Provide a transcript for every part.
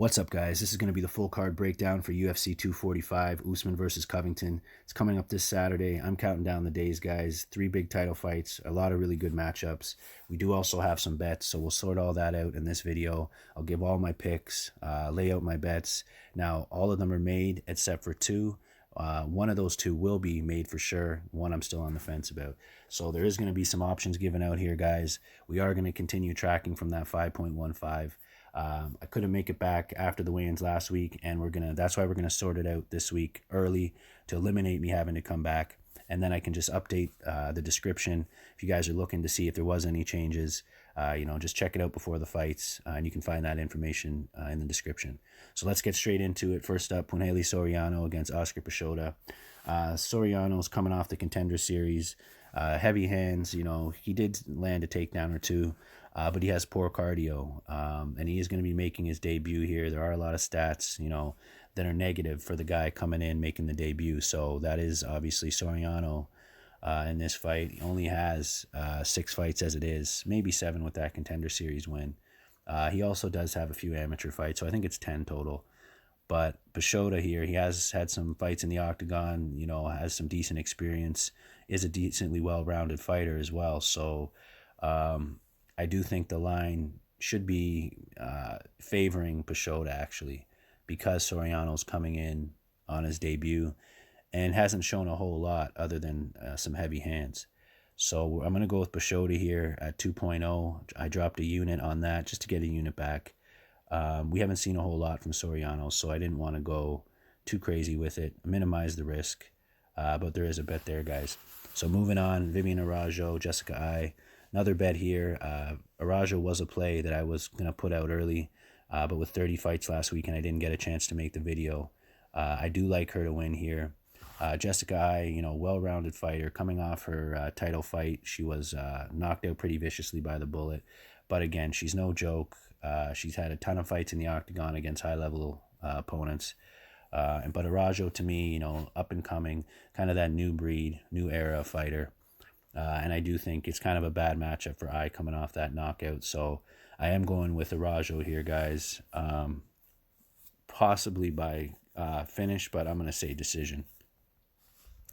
What's up, guys? This is going to be the full card breakdown for UFC 245, Usman versus Covington. It's coming up this Saturday. I'm counting down the days, guys. 3 big title fights, a lot of really good matchups. We do also have some bets, so we'll sort all that out in this video. I'll give all my picks, lay out my bets. Now, all of them are made except for 2. One of those 2 will be made for sure. One I'm still on the fence about. So there is going to be some options given out here, guys. We are going to continue tracking from that 5.15. I couldn't make it back after the weigh-ins last week, and that's why we're gonna sort it out this week early to eliminate me having to come back, and then I can just update the description if you guys are looking to see if there was any changes. Just check it out before the fights, and you can find that information in the description. So let's get straight into it. First up, Punahele Soriano against Oscar Piechota. Soriano's coming off the Contender Series. Heavy hands, he did land a takedown or 2, but he has poor cardio, and he is going to be making his debut here. There are a lot of stats, that are negative for the guy coming in, making the debut. So that is obviously Soriano in this fight. He only has 6 fights as it is, maybe 7 with that Contender Series win. He also does have a few amateur fights, so I think it's 10 total. But Piechota here, he has had some fights in the octagon, has some decent experience, is a decently well-rounded fighter as well. So I do think the line should be favoring Piechota, actually, because Soriano's coming in on his debut and hasn't shown a whole lot other than some heavy hands. So I'm going to go with Piechota here at 2.0. I dropped a unit on that just to get a unit back. We haven't seen a whole lot from Soriano, so I didn't want to go too crazy with it, minimize the risk, but there is a bet there, guys. So moving on, Vivian Araújo, Jessica Eye. Another bet here. Araújo was a play that I was going to put out early, but with 30 fights last week and I didn't get a chance to make the video, I do like her to win here. Jessica Eye, well-rounded fighter, coming off her title fight. She was knocked out pretty viciously by the bullet, but again, she's no joke. She's had a ton of fights in the octagon against high-level opponents. But Araújo, to me, up and coming, kind of that new breed, new era fighter. And I do think it's kind of a bad matchup for Eye coming off that knockout. So I am going with Araújo here, guys. Possibly by finish, but I'm going to say decision.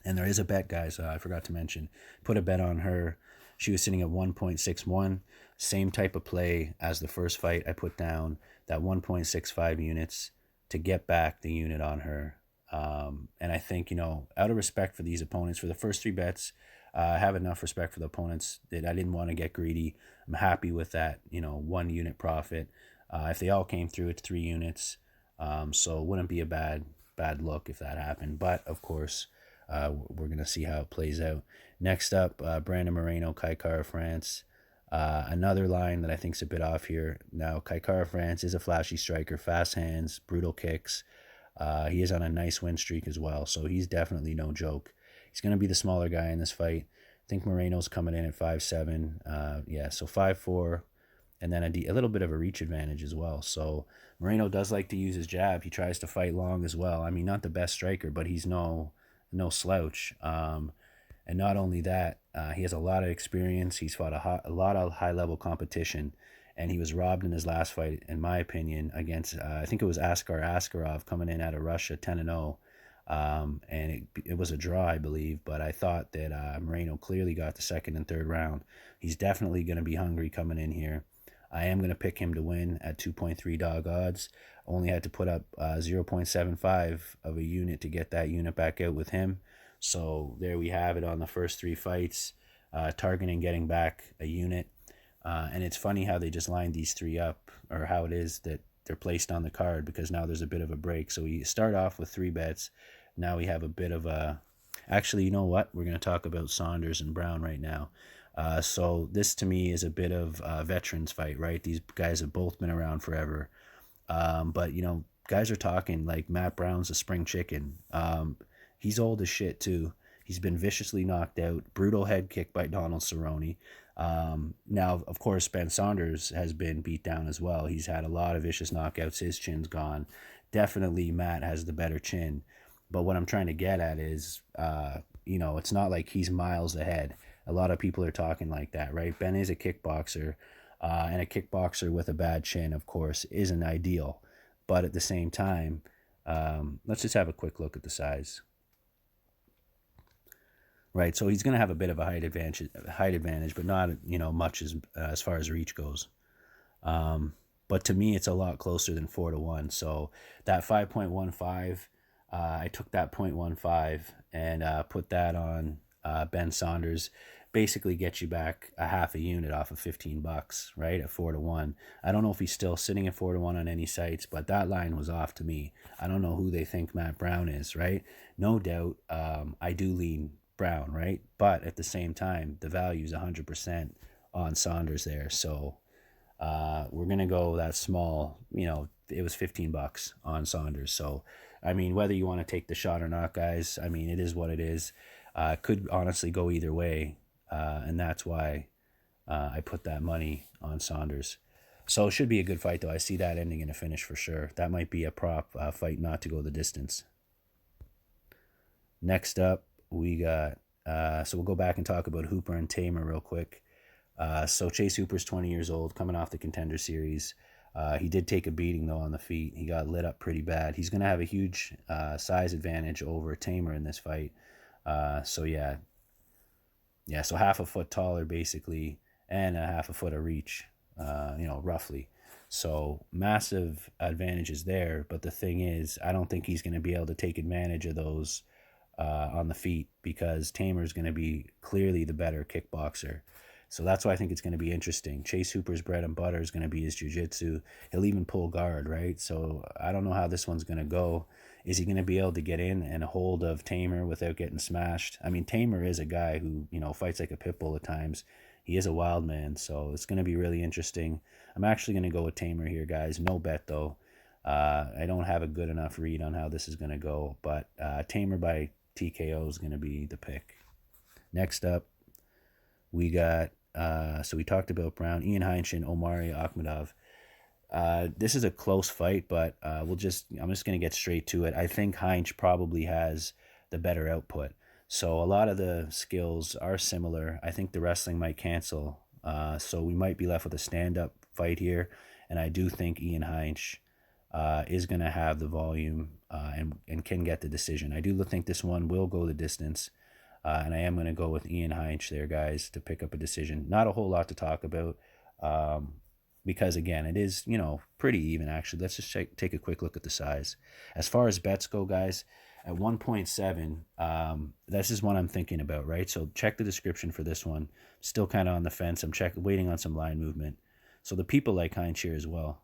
And there is a bet, guys, I forgot to mention. Put a bet on her. She was sitting at 1.61. Same type of play as the first fight. I put down that 1.65 units to get back the unit on her. And I think, out of respect for these opponents, for the first 3 bets, I have enough respect for the opponents that I didn't want to get greedy. I'm happy with that, 1 unit profit. If they all came through, it's 3 units. So it wouldn't be a bad look if that happened. But, of course, we're going to see how it plays out. Next up, Brandon Moreno, Kai Kara-France. Another line that I think is a bit off here. Now, Kai Kara-France is a flashy striker, fast hands, brutal kicks. He is on a nice win streak as well, so he's definitely no joke. He's going to be the smaller guy in this fight. I think Moreno's coming in at 5'7". So 5'4", and then a little bit of a reach advantage as well. So Moreno does like to use his jab. He tries to fight long as well. I mean, not the best striker, but he's no slouch. And not only that, he has a lot of experience. He's fought a lot of high-level competition, and he was robbed in his last fight, in my opinion, against, I think it was Askar Askarov coming in out of Russia, 10-0. And it was a draw, I believe, but I thought that Moreno clearly got the 2nd and 3rd round. He's definitely going to be hungry coming in here. I am going to pick him to win at 2.3 dog odds. Only had to put up 0.75 of a unit to get that unit back out with him. So there we have it on the first 3 fights, targeting getting back a unit. And it's funny how they just lined these 3 up, or how it is that they're placed on the card, because now there's a bit of a break. So we start off with 3 bets. Now we have a bit of a... Actually, you know what? We're going to talk about Saunders and Brown right now. So this, to me, is a bit of a veterans fight, right? These guys have both been around forever. But, guys are talking like Matt Brown's a spring chicken. He's old as shit, too. He's been viciously knocked out. Brutal head kick by Donald Cerrone. Now, of course, Ben Saunders has been beat down as well. He's had a lot of vicious knockouts. His chin's gone. Definitely Matt has the better chin. But what I'm trying to get at is, it's not like he's miles ahead. A lot of people are talking like that, right? Ben is a kickboxer, and a kickboxer with a bad chin, of course, isn't ideal. But at the same time, let's just have a quick look at the size. Right, so he's going to have a bit of a height advantage, but not much as far as reach goes. But to me, it's a lot closer than 4-1. So that 5.15, I took that 0.15 and put that on Ben Saunders. Basically, gets you back a half a unit off of $15, right? At 4-1. I don't know if he's still sitting at 4-1 on any sites, but that line was off to me. I don't know who they think Matt Brown is, right? No doubt, I do lean Brown, right? But at the same time, the value is 100% on Saunders there. So we're going to go that small, it was $15 on Saunders. So, I mean, whether you want to take the shot or not, guys, I mean, it is what it is. Could honestly go either way. And that's why I put that money on Saunders. So it should be a good fight, though. I see that ending in a finish for sure. That might be a prop fight not to go the distance. Next up, we got, so we'll go back and talk about Hooper and Tamer real quick. So Chase Hooper's 20 years old, coming off the Contender Series. He did take a beating, though, on the feet. He got lit up pretty bad. He's going to have a huge size advantage over Tamer in this fight. So, yeah, so half a foot taller, basically, and a half a foot of reach, roughly. So massive advantages there. But the thing is, I don't think he's going to be able to take advantage of those on the feet, because Tamer's going to be clearly the better kickboxer. So that's why I think it's going to be interesting. Chase Hooper's bread and butter is going to be his jiu-jitsu. He'll even pull guard, right? So I don't know how this one's going to go. Is he going to be able to get in and hold of Tamer without getting smashed? I mean, Tamer is a guy who, fights like a pit bull at times. He is a wild man, so it's going to be really interesting. I'm actually going to go with Tamer here, guys. No bet, though. I don't have a good enough read on how this is going to go, but Tamer by TKO is going to be the pick. Next up, we got, so we talked about Brown, Ian Heinisch, and Omari Akhmedov. This is a close fight, but I'm just going to get straight to it. I think Heinisch probably has the better output. So a lot of the skills are similar. I think the wrestling might cancel. So we might be left with a stand-up fight here. And I do think Ian Heinisch is going to have the volume and can get the decision. I do think this one will go the distance. And I am going to go with Ian Heinisch there, guys, to pick up a decision. Not a whole lot to talk about because, again, it is, pretty even, actually. Let's just take a quick look at the size. As far as bets go, guys, at 1.7, this is one I'm thinking about, right? So check the description for this one. Still kind of on the fence. I'm waiting on some line movement. So the people like Heinisch here as well.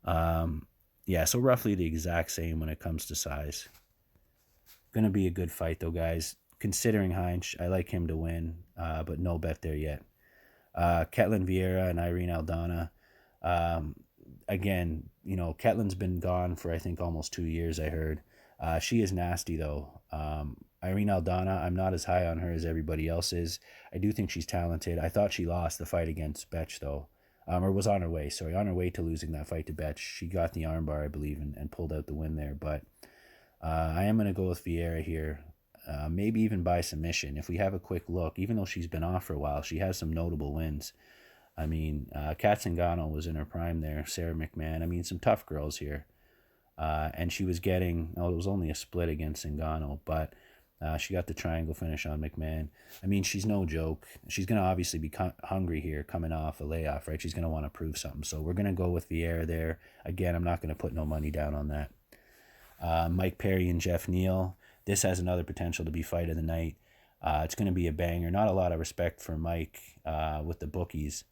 So roughly the exact same when it comes to size. Going to be a good fight, though, guys. Considering Heinisch, I like him to win, but no bet there yet. Ketlin Vieira and Irene Aldana. Again, Ketlin's been gone for, I think, almost 2 years, I heard. She is nasty, though. Irene Aldana, I'm not as high on her as everybody else is. I do think she's talented. I thought she lost the fight against Betch, though. Or was on her way to losing that fight to Betch. She got the armbar, I believe, and pulled out the win there. But I am going to go with Vieira here. Maybe even by submission. If we have a quick look, even though she's been off for a while, she has some notable wins. I mean, Kat Zingano was in her prime there, Sarah McMahon. I mean, some tough girls here. And she was getting, it was only a split against Zingano, but she got the triangle finish on McMahon. I mean, she's no joke. She's going to obviously be hungry here coming off a layoff, right? She's going to want to prove something. So we're going to go with Vieira there. Again, I'm not going to put no money down on that. Mike Perry and Jeff Neal. This has another potential to be fight of the night. It's going to be a banger. Not a lot of respect for Mike with the bookies.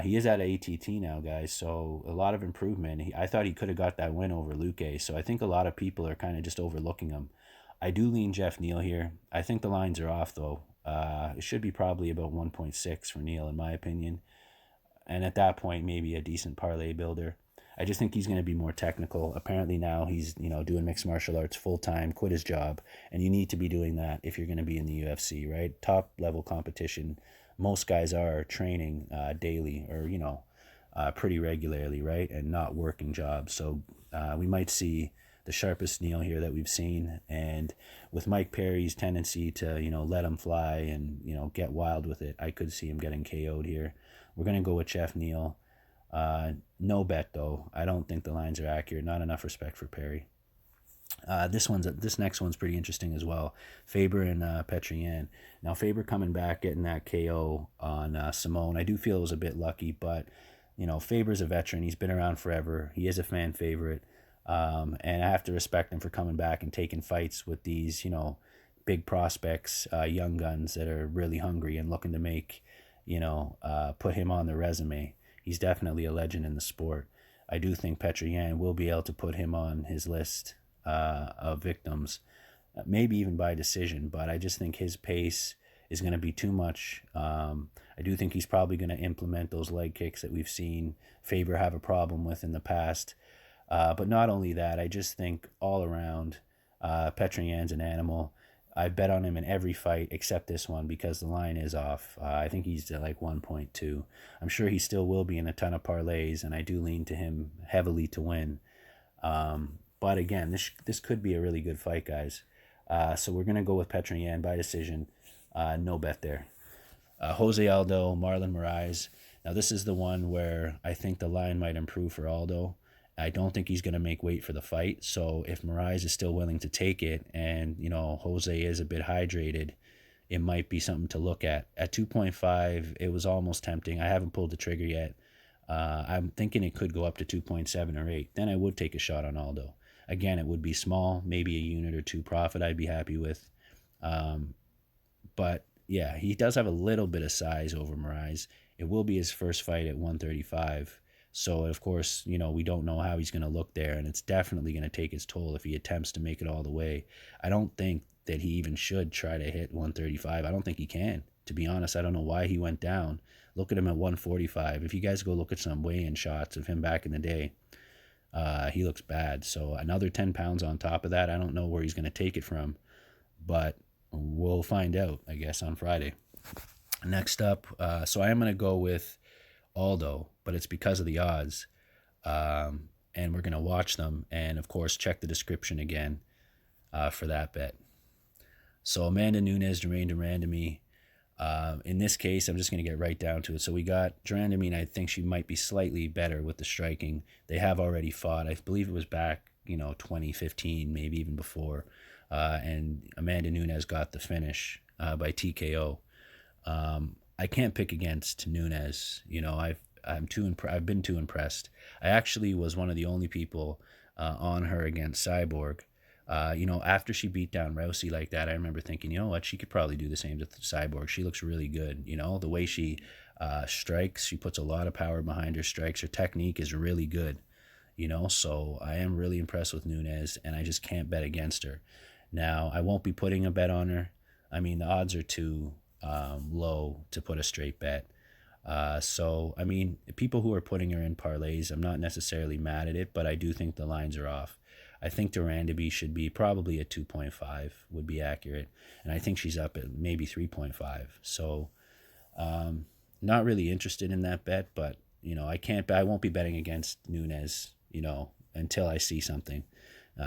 He is at ATT now, guys, so a lot of improvement. I thought he could have got that win over Luque, so I think a lot of people are kind of just overlooking him. I do lean Jeff Neal here. I think the lines are off, though. It should be probably about 1.6 for Neal, in my opinion. And at that point, maybe a decent parlay builder. I just think he's going to be more technical. Apparently now he's, doing mixed martial arts full-time, quit his job. And you need to be doing that if you're going to be in the UFC, right? Top-level competition. Most guys are training daily or, pretty regularly, right? And not working jobs. So we might see the sharpest Neal here that we've seen. And with Mike Perry's tendency to, let him fly and, get wild with it, I could see him getting KO'd here. We're going to go with Jeff Neal. No bet though. I don't think the lines are accurate. Not enough respect for Perry. This next one's pretty interesting as well. Faber and Petr Yan. Now Faber coming back, getting that KO on Simone. I do feel it was a bit lucky, but Faber's a veteran. He's been around forever. He is a fan favorite, and I have to respect him for coming back and taking fights with these big prospects, young guns that are really hungry and looking to make put him on their resume. He's definitely a legend in the sport. I do think Petr Yan will be able to put him on his list of victims, maybe even by decision, but I just think his pace is going to be too much. I do think he's probably going to implement those leg kicks that we've seen Faber have a problem with in the past. But not only that, I just think all around, Petr Yan's an animal. I've bet on him in every fight except this one because the line is off. I think he's at like 1.2. I'm sure he still will be in a ton of parlays, and I do lean to him heavily to win. But again, this could be a really good fight, guys. So we're going to go with Petr Yan by decision. No bet there. Jose Aldo, Marlon Moraes. Now this is the one where I think the line might improve for Aldo. I don't think he's going to make weight for the fight. So if Moraes is still willing to take it and, Jose is a bit hydrated, it might be something to look at. At 2.5, it was almost tempting. I haven't pulled the trigger yet. I'm thinking it could go up to 2.7 or 8. Then I would take a shot on Aldo. Again, it would be small, maybe a unit or two profit I'd be happy with. But yeah, he does have a little bit of size over Moraes. It will be his first fight at 135. So, of course, we don't know how he's going to look there, and it's definitely going to take its toll if he attempts to make it all the way. I don't think that he even should try to hit 135. I don't think he can. To be honest, I don't know why he went down. Look at him at 145. If you guys go look at some weigh-in shots of him back in the day, he looks bad. So another 10 pounds on top of that, I don't know where he's going to take it from, but we'll find out, I guess, on Friday. Next up, so I am going to go with Aldo, but it's because of the odds, and we're going to watch them and, of course, check the description again for that bet. So Amanda Nunes, Jermaine Durandamy. In this case, I'm just going to get right down to it. So we got Durandamy. I think she might be slightly better with the striking. They have already fought. I believe it was back, 2015, maybe even before. And Amanda Nunes got the finish by TKO. I can't pick against Nunes. I've been too impressed. I actually was one of the only people on her against Cyborg. After she beat down Rousey like that, I remember thinking, you know what, she could probably do the same to Cyborg. She looks really good. The way she strikes, she puts a lot of power behind her strikes. Her technique is really good. So I am really impressed with Nunes, and I just can't bet against her. Now, I won't be putting a bet on her. I mean, the odds are too low to put a straight bet. So, people who are putting her in parlays, I'm not necessarily mad at it, but I do think the lines are off. I think Durandamy should be probably at 2.5 would be accurate, and I think she's up at maybe 3.5. So, not really interested in that bet, but I won't be betting against Nunes, until I see something.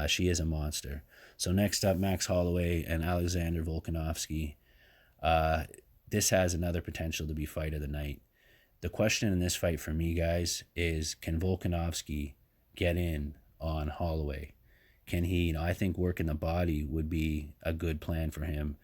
She is a monster. So next up, Max Holloway and Alexander Volkanovski. This has another potential to be fight of the night. The question in this fight for me, guys, is can Volkanovski get in on Holloway? Can he, I think working the body would be a good plan for him.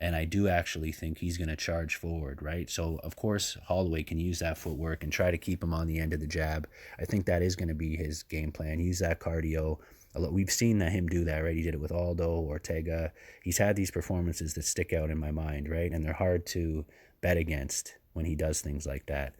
And I do actually think he's going to charge forward, right? So, of course, Holloway can use that footwork and try to keep him on the end of the jab. I think that is going to be his game plan. Use that cardio. We've seen him do that, right? He did it with Aldo, Ortega. He's had these performances that stick out in my mind, right? And they're hard to bet against when he does things like that.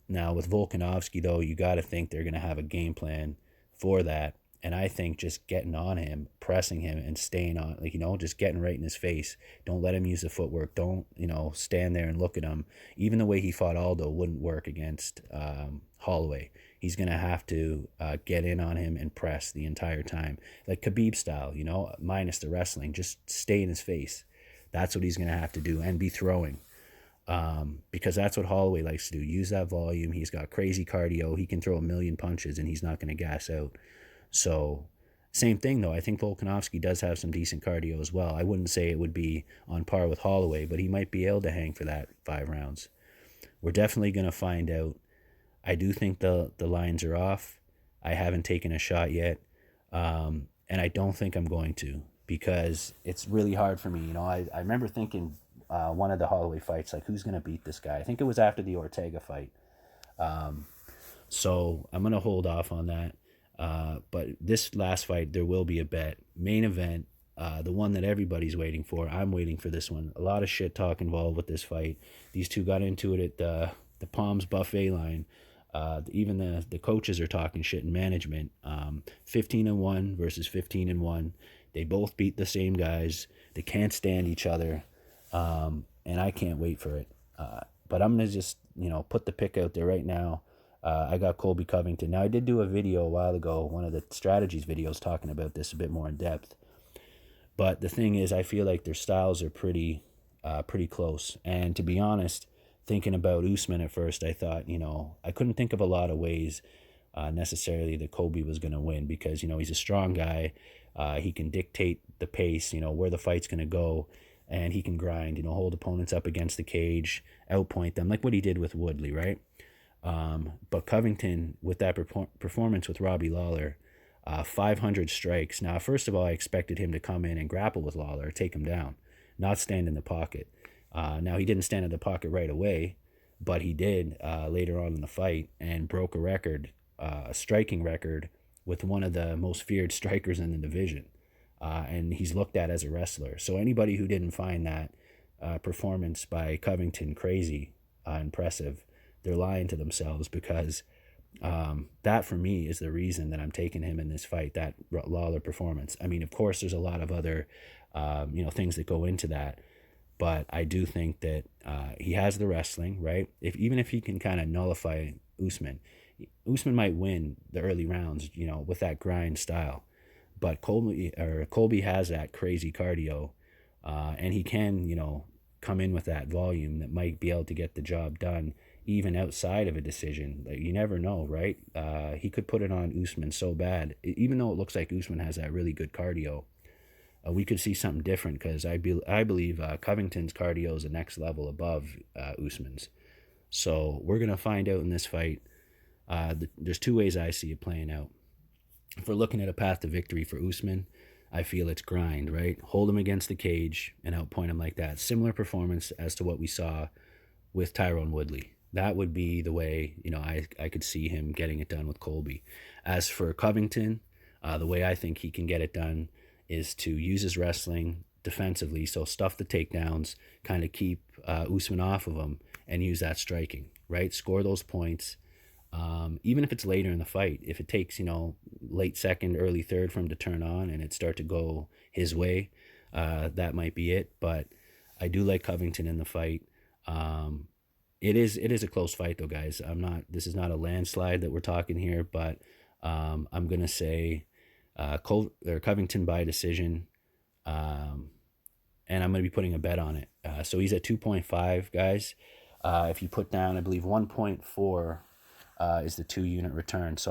Now, with Volkanovski, though, you got to think they're going to have a game plan for that. And I think just getting on him, pressing him, and staying on, just getting right in his face. Don't let him use the footwork. Don't, stand there and look at him. Even the way he fought Aldo wouldn't work against Holloway. He's going to have to get in on him and press the entire time. Like Khabib style, minus the wrestling. Just stay in his face. That's what he's going to have to do, and be throwing. Because that's what Holloway likes to do. Use that volume. He's got crazy cardio. He can throw a million punches, and he's not going to gas out. So, same thing, though. I think Volkanovski does have some decent cardio as well. I wouldn't say it would be on par with Holloway, but he might be able to hang for that 5 rounds. We're definitely going to find out. I do think the lines are off. I haven't taken a shot yet, and I don't think I'm going to, because it's really hard for me. You know, I remember thinking one of the Holloway fights, like, who's going to beat this guy? I think it was after the Ortega fight. So I'm going to hold off on that. But this last fight, there will be a bet. Main event, the one that everybody's waiting for. I'm waiting for this one. A lot of shit talk involved with this fight. These two got into it at the Palms buffet line. Even the coaches are talking shit in management. 15-1 versus 15-1. They both beat the same guys. They can't stand each other. And I can't wait for it. But I'm going to just, put the pick out there right now. I got Colby Covington. Now, I did do a video a while ago, one of the strategies videos, talking about this a bit more in depth. But the thing is, I feel like their styles are pretty close. And to be honest, thinking about Usman at first, I thought, I couldn't think of a lot of ways necessarily that Colby was going to win, because, he's a strong guy. He can dictate the pace, where the fight's going to go, and he can grind, hold opponents up against the cage, outpoint them, like what he did with Woodley, right? But Covington, with that performance with Robbie Lawler, 500 strikes. Now, first of all, I expected him to come in and grapple with Lawler, take him down, not stand in the pocket. Now, he didn't stand in the pocket right away, but he did later on in the fight, and broke a record, a striking record, with one of the most feared strikers in the division. And he's looked at as a wrestler. So anybody who didn't find that performance by Covington crazy, impressive, they're lying to themselves, because that for me is the reason that I'm taking him in this fight, that Lawler performance. I mean, of course, there's a lot of other things that go into that, but I do think that he has the wrestling, right? Even if he can kind of nullify Usman might win the early rounds, with that grind style. But Colby has that crazy cardio, and he can, come in with that volume that might be able to get the job done even outside of a decision. Like, you never know, right? He could put it on Usman so bad, even though it looks like Usman has that really good cardio. We could see something different, because I believe Covington's cardio is the next level above Usman's. So we're going to find out in this fight. There's two ways I see it playing out. If we're looking at a path to victory for Usman, I feel it's grind, right? Hold him against the cage and outpoint him like that. Similar performance as to what we saw with Tyron Woodley. That would be the way, I could see him getting it done with Colby. As for Covington, the way I think he can get it done is to use his wrestling defensively. So stuff the takedowns, kind of keep Usman off of him, and use that striking, right? Score those points. Even if it's later in the fight, if it takes, late second, early third for him to turn on and it start to go his way, that might be it. But I do like Covington in the fight. It is a close fight though, guys. This is not a landslide that we're talking here, but I'm going to say Covington by decision. And I'm going to be putting a bet on it. So he's at 2.5, guys. If you put down, I believe 1.4 is the 2-unit return. So